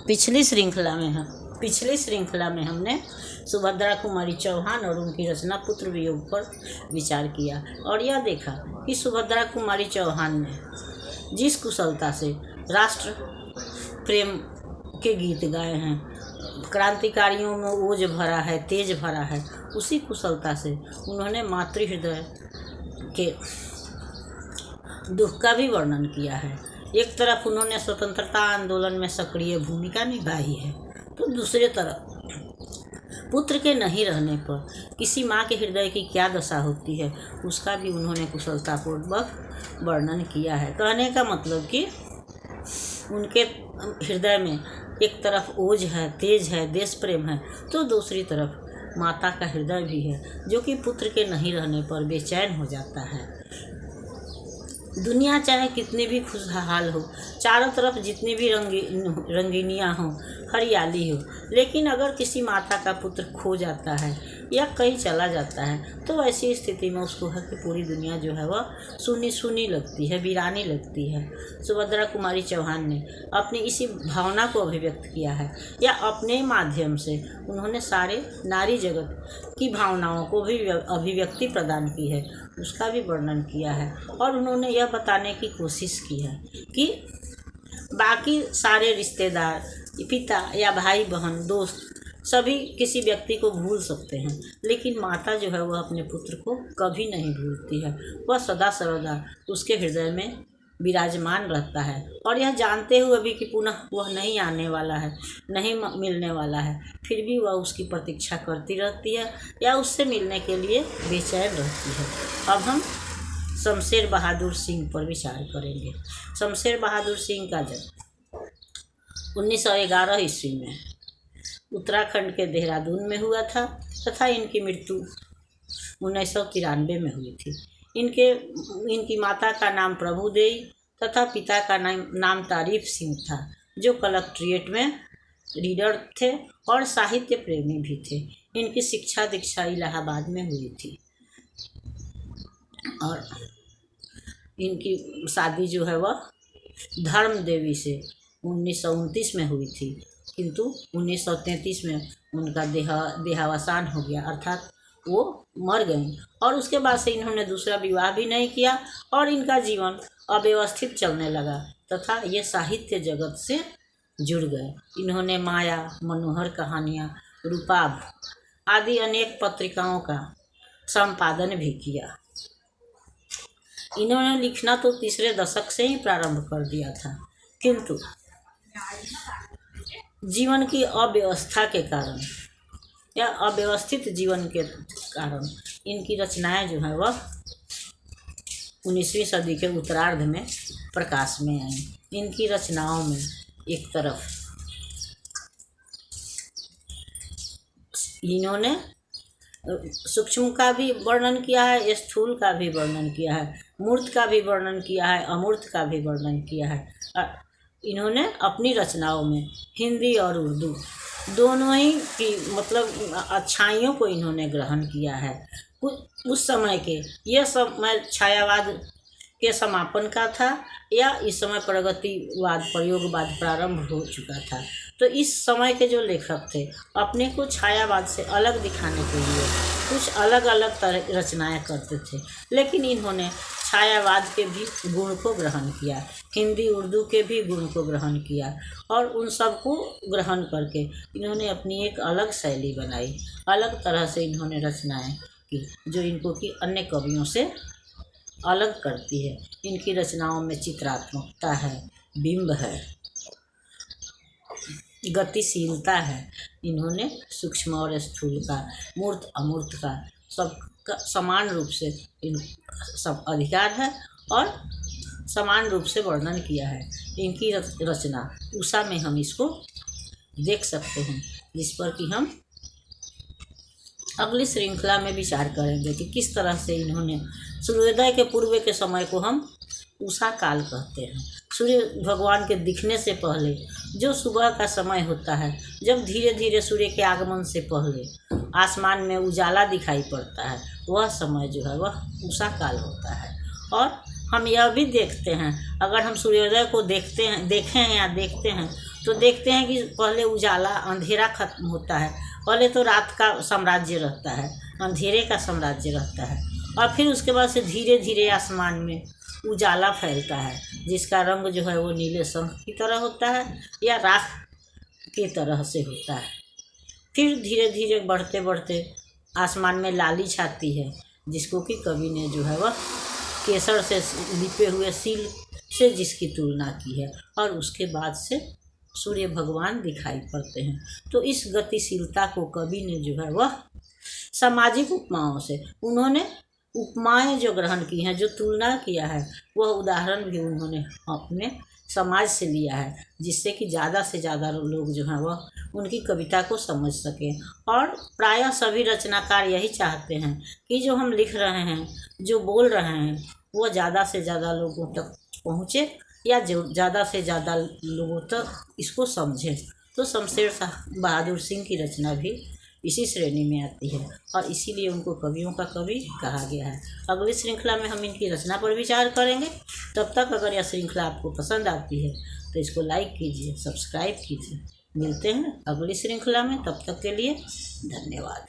पिछली श्रृंखला में हमने सुभद्रा कुमारी चौहान और उनकी रचना पुत्र वियोग पर विचार किया और यह देखा कि सुभद्रा कुमारी चौहान ने जिस कुशलता से राष्ट्र प्रेम के गीत गाए हैं, क्रांतिकारियों में ओज भरा है, तेज भरा है, उसी कुशलता से उन्होंने मातृ हृदय के दुख का भी वर्णन किया है। एक तरफ उन्होंने स्वतंत्रता आंदोलन में सक्रिय भूमिका निभाई है, तो दूसरे तरफ पुत्र के नहीं रहने पर किसी माँ के हृदय की क्या दशा होती है, उसका भी उन्होंने कुशलतापूर्वक वर्णन किया है। कहने का मतलब कि उनके हृदय में एक तरफ ओज है, तेज है, देश प्रेम है, तो दूसरी तरफ माता का हृदय भी है, जो कि पुत्र के नहीं रहने पर बेचैन हो जाता है। दुनिया चाहे कितनी भी खुशहाल हो, चारों तरफ जितनी भी रंगीनियाँ हों, हरियाली हो, लेकिन अगर किसी माता का पुत्र खो जाता है या कहीं चला जाता है, तो ऐसी स्थिति में उसको है कि पूरी दुनिया जो है वह सूनी सूनी लगती है, वीरानी लगती है। सुभद्रा कुमारी चौहान ने अपनी इसी भावना को अभिव्यक्त किया है, या अपने माध्यम से उन्होंने सारे नारी जगत की भावनाओं को भी अभिव्यक्ति प्रदान की है, उसका भी वर्णन किया है। और उन्होंने यह बताने की कोशिश की है कि बाकी सारे रिश्तेदार, पिता या भाई बहन, दोस्त, सभी किसी व्यक्ति को भूल सकते हैं, लेकिन माता जो है वह अपने पुत्र को कभी नहीं भूलती है। वह सदा सर्वदा उसके हृदय में विराजमान रहता है, और यह जानते हुए भी कि पुनः वह नहीं आने वाला है, नहीं मिलने वाला है, फिर भी वह उसकी प्रतीक्षा करती रहती है या उससे मिलने के लिए बेचैन रहती है। अब हम शमशेर बहादुर सिंह पर विचार करेंगे। शमशेर बहादुर सिंह का जन्म 1911 ईस्वी में उत्तराखंड के देहरादून में हुआ था तथा इनकी मृत्यु 1993 में हुई थी। इनकी माता का नाम प्रभुदेवी तथा पिता का नाम तारीफ सिंह था, जो कलेक्ट्रेट में रीडर थे और साहित्य प्रेमी भी थे। इनकी शिक्षा दीक्षा इलाहाबाद में हुई थी और इनकी शादी जो है वह धर्म देवी से 1929 में हुई थी, किंतु 1933 में उनका देहावसान हो गया, अर्थात वो मर गईं। और उसके बाद से इन्होंने दूसरा विवाह भी नहीं किया और इनका जीवन अव्यवस्थित चलने लगा तथा ये साहित्य जगत से जुड़ गए। इन्होंने माया, मनोहर कहानियाँ, रूपाभ आदि अनेक पत्रिकाओं का संपादन भी किया। इन्होंने लिखना तो तीसरे दशक से ही प्रारंभ कर दिया था, किंतु जीवन की अव्यवस्था के कारण या अव्यवस्थित जीवन के कारण इनकी रचनाएं जो हैं वह 19वीं सदी के उत्तरार्ध में प्रकाश में आई। इनकी रचनाओं में एक तरफ इन्होंने सूक्ष्म का भी वर्णन किया है, स्थूल का भी वर्णन किया है, मूर्त का भी वर्णन किया है, अमूर्त का भी वर्णन किया है। इन्होंने अपनी रचनाओं में हिंदी और उर्दू दोनों ही की मतलब अच्छाइयों को इन्होंने ग्रहण किया है। उस समय के यह समय छायावाद के समापन का था या इस समय प्रगतिवाद, प्रयोगवाद प्रारंभ हो चुका था। तो इस समय के जो लेखक थे अपने को छायावाद से अलग दिखाने के लिए कुछ अलग अलग तरह रचनाएं करते थे, लेकिन इन्होंने छायावाद के भी गुण को ग्रहण किया, हिंदी उर्दू के भी गुण को ग्रहण किया और उन सब को ग्रहण करके इन्होंने अपनी एक अलग शैली बनाई, अलग तरह से इन्होंने रचनाएं की जो इनको की अन्य कवियों से अलग करती है। इनकी रचनाओं में चित्रात्मकता है, बिंब है, गतिशीलता है। इन्होंने सूक्ष्म और स्थूल का, मूर्त अमूर्त का सब का समान रूप से इन सब अधिकार है और समान रूप से वर्णन किया है। इनकी रचना उषा में हम इसको देख सकते हैं, जिस पर कि हम अगली श्रृंखला में विचार करेंगे कि किस तरह से इन्होंने सूर्योदय के पूर्व के समय को हम उषा काल कहते हैं। सूर्य भगवान के दिखने से पहले जो सुबह का समय होता है, जब धीरे धीरे सूर्य के आगमन से पहले आसमान में उजाला दिखाई पड़ता है, वह समय जो है वह उषा काल होता है। और हम यह भी देखते हैं, अगर हम सूर्योदय को देखें हैं या देखते हैं तो देखते हैं कि पहले उजाला अंधेरा खत्म होता है। पहले तो रात का साम्राज्य रहता है, अंधेरे का साम्राज्य रहता है, और फिर उसके बाद से धीरे धीरे आसमान में उजाला फैलता है, जिसका रंग जो है वो नीले शंख की तरह होता है या राख की तरह से होता है। फिर धीरे धीरे बढ़ते बढ़ते आसमान में लाली छाती है, जिसको कि कवि ने जो है वह केसर से लिपे हुए सील से जिसकी तुलना की है, और उसके बाद से सूर्य भगवान दिखाई पड़ते हैं। तो इस गतिशीलता को कवि ने जो है वह सामाजिक उपमाओं से, उन्होंने उपमाएं जो ग्रहण की हैं, जो तुलना किया है, वह उदाहरण भी उन्होंने अपने समाज से लिया है, जिससे कि ज़्यादा से ज़्यादा लोग जो हैं वह उनकी कविता को समझ सकें। और प्रायः सभी रचनाकार यही चाहते हैं कि जो हम लिख रहे हैं, जो बोल रहे हैं, वो ज़्यादा से ज़्यादा लोगों तक पहुँचे, या जो ज़्यादा से ज़्यादा लोगों तक इसको समझें। तो शमशेर बहादुर सिंह की रचना भी इसी श्रेणी में आती है, और इसीलिए उनको कवियों का कवि कहा गया है। अगली श्रृंखला में हम इनकी रचना पर विचार करेंगे। तब तक अगर यह श्रृंखला आपको पसंद आती है तो इसको लाइक कीजिए, सब्सक्राइब कीजिए। मिलते हैं अगली श्रृंखला में, तब तक के लिए धन्यवाद।